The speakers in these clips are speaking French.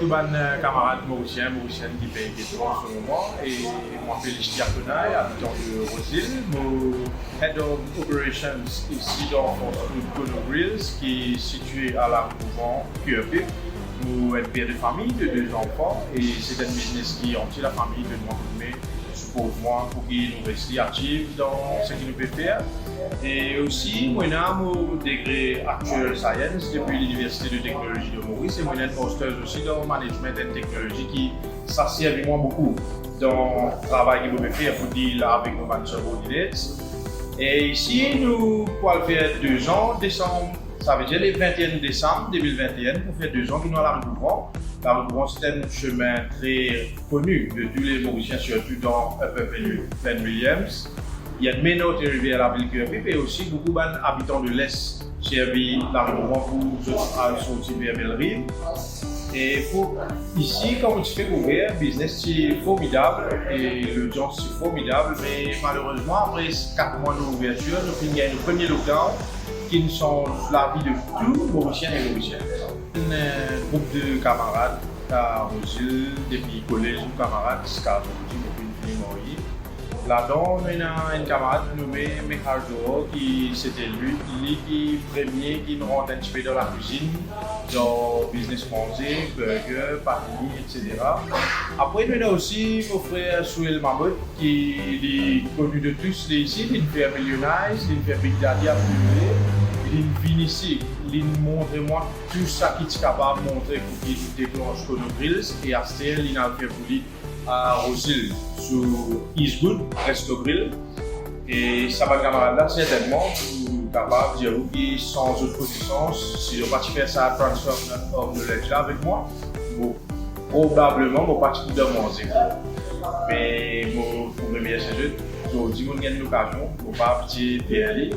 tous mes camarades mauriciens qui payent des tours en ce moment. Et moi, Félix Diaconay, habitant de Rosil, mon Head of Operations ici dans Fast Food Kono Grills, qui est situé à la Mouvement QEP. Nous sommes père de famille de 2 enfants et c'est un business qui entier la famille de moi pour moi pour qu'il nous reste actifs dans ce qu'il nous peut faire. Et aussi, moi, j'ai mon degré Actual Science depuis l'Université de Technologie de Maurice et moi, j'ai un master aussi dans Management et Technologie qui s'assied avec moi beaucoup dans le travail que je peux faire pour dire avec nos subordinates. Et ici, nous pouvons faire 2 ans, décembre. Ça veut dire le 21 décembre 2021, pour faire 2 ans qu'ils sont à la Mouvement. La Mouvement, c'est un chemin très connu de tous les Mauriciens, surtout dans Upper Williams. Il y a de ménos qui arrivent à la ville QEP et aussi beaucoup d'habitants de l'Est servis la Mouvement pour sortir vers Bellerive. Et ici, comme tu fais ouvrir, le business c'est formidable et le job c'est formidable, mais malheureusement, après 4 mois d'ouverture, nous finissons le premier lockdown qui nous change la vie de tous Mauriciens et Mauriciennes. Un groupe de camarades à Rosil, depuis le collège, nos camarades jusqu'à depuis une Maurice. Là-dedans, on a un camarade nommé Mekhardo qui c'était lui qui premier qui nous rentre un petit peu dans la cuisine, dans le business manger, burger, pâtisserie, etc. Après, on a aussi mon frère Souel Mabot qui est connu de tous ici, il fait Millionise, il fait Big Daddy à Brûler. Il vient ici, il montre moi tout ça qu'il est capable de montrer pour qu'il déclenche Kono Grills et à ce moment il a fait pour lui à Rosil sur Eastwood, Resto Grill. Et ça va camarade là certainement capable de dire que sans autre connaissance, si je ne pas faire ça transfer of knowledge là avec moi, bon, probablement je ne vais pas demander. Mais pour me remercier, je dis que j'ai une occasion, je ne vais pas petit PLI.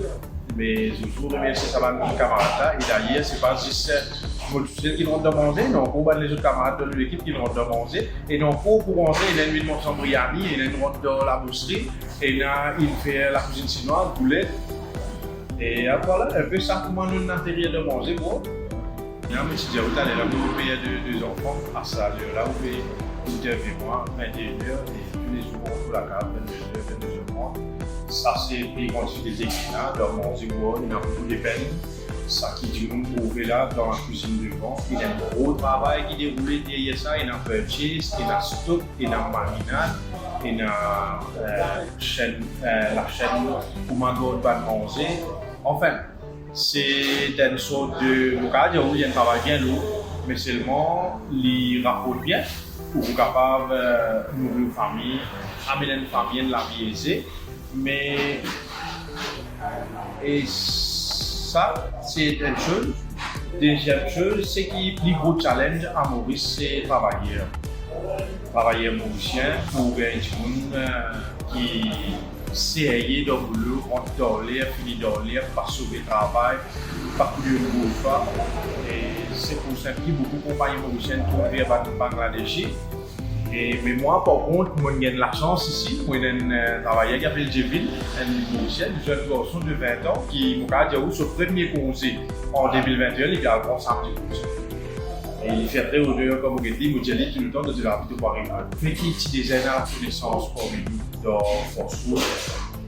Mais je vous remercie ça va mes camarades là et d'ailleurs c'est pas juste qui l'ont demandé, non pour les autres camarades de l'équipe qui l'ont demandé et non pour rentrer il a une montre en Briani, il a une rentre dans la boucherie et là il fait la cuisine chinoise, boulet et voilà un peu ça pour moi nous l'intérieur de manger bon. Il y a un petit dire vous allez là vous payez 2 enfants à ça là vous payez une heure et moi 21h et tous les jours pour la carte 22h30. Ça c'est pris quantité des équipements, dans mon zéro, il y a beaucoup de peine. Ça qui du monde trouvé là dans la cuisine devant. Il y a un gros travail qui déroule derrière ça. Il y a un purchase, il y a un stock, il y a un marinade, il y a la chaîne pour manger, pas manger. Enfin, c'est une sorte de cadre où il y a un travail bien lourd, mais seulement il rapporte bien pour être capable de nourrir une famille, amener une famille de la vie aisée. Mais et ça, c'est une chose. Deuxième chose, c'est que le plus gros challenge à Maurice, c'est travailler. Travailler mauricien pour un monde qui sérieux dans le boulot, rentre dans l'air, finit dans l'air, pas sauver le travail, pas couler le nouveau pas. Et c'est pour ça que beaucoup de compagnies mauriciennes trouvent au Bangladesh. Mais moi, par contre, j'ai de la chance ici. Moi, j'ai un travailleur qui s'appelle Jevin, un Mauricien, un jeune garçon de 20 ans, qui m'a dit que son premier congé en 2021, il a pris un petit congé. Et il fait très honneur, comme vous l'avez dit, il m'a dit tout le temps de la vie de Paris. Mais qui est des années à connaissance pour nous dans Fast Food,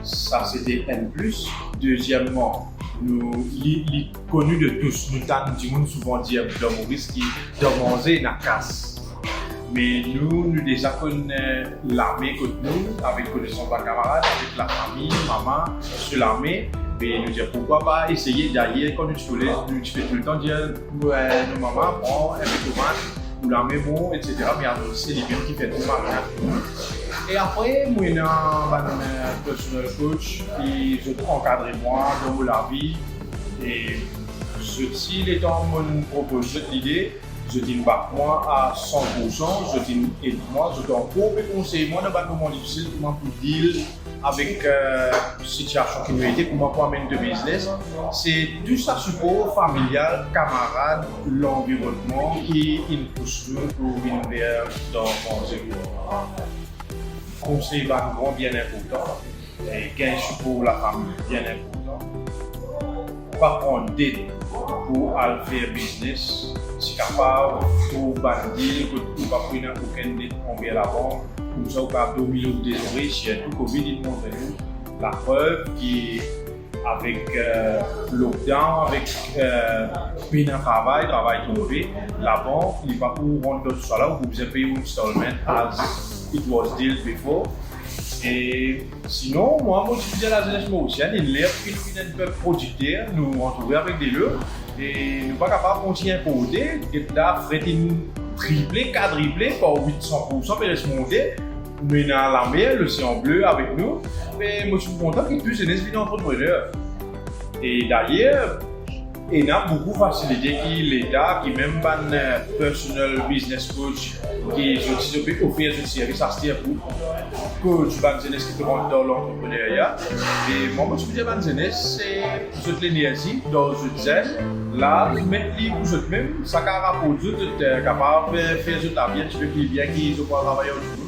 ça c'était un plus. Deuxièmement, nous, il est connu de tous. Nous avons du monde souvent dire dans Maurice qui doit manger une casse. Mais nous déjà connaissons l'armée contre nous, avec connaissance de camarades, avec la famille, maman, sur l'armée. Et nous disons pourquoi pas essayer d'ailleurs quand nous scolaires, nous fais tout le temps dire nos mamans prend un peu de tomate ou l'armée bon, etc. Mais c'est les gens qui font tout marinade. Et après, moi j'ai un personal coach qui encadre moi dans la vie. Et ceci étant mon propose l'idée. Je dis moi à 100%, je dis aide-moi, je donne beaucoup de conseils. Moi, dans un moment difficile, comment pour deal avec la situation qui nous a été, comment pour amener de business. C'est tout ça support familial, camarade, l'environnement qui nous pousse pour venir vers dans mon zéro. Conseil grand bien important et gain support la famille bien important. Pas prendre d'aide pour aller faire business. si capable pour bandir, que vous pas prendre aucun dette envers la banque, comme ça vous pouvez dominer ou désorer, si tout Covid, il montre nous la preuve qui avec lockdown, avec peine à travail tombé, la banque, il va pour rendre tout ça là, vous avez payé un installment as it was dealt before. Et sinon, moi, je dis à la jeunesse mauricienne, il est un peuple producteur, nous retrouver avec des lieux, et nous ne sommes pas capables de continuer à importer, et là, frais triplé, quadruplé, par 800%, mais laisse monter. Nous avons la mer, l'océan bleu avec nous, mais moi je suis content qu'il puisse être un entrepreneur. Et d'ailleurs, il y a beaucoup de facilités qui l'État, qui même un personal business coach, qui peut offrir ce service à ce pour coach business qui te rentre dans l'entrepreneuriat. Et moi je dis à business, c'est cette l'énergie dans ce zen, là, mettre les vous même, ça peut rapporter, capable de faire ce travail un petit peu plus bien qu'ils ont travaillé aujourd'hui.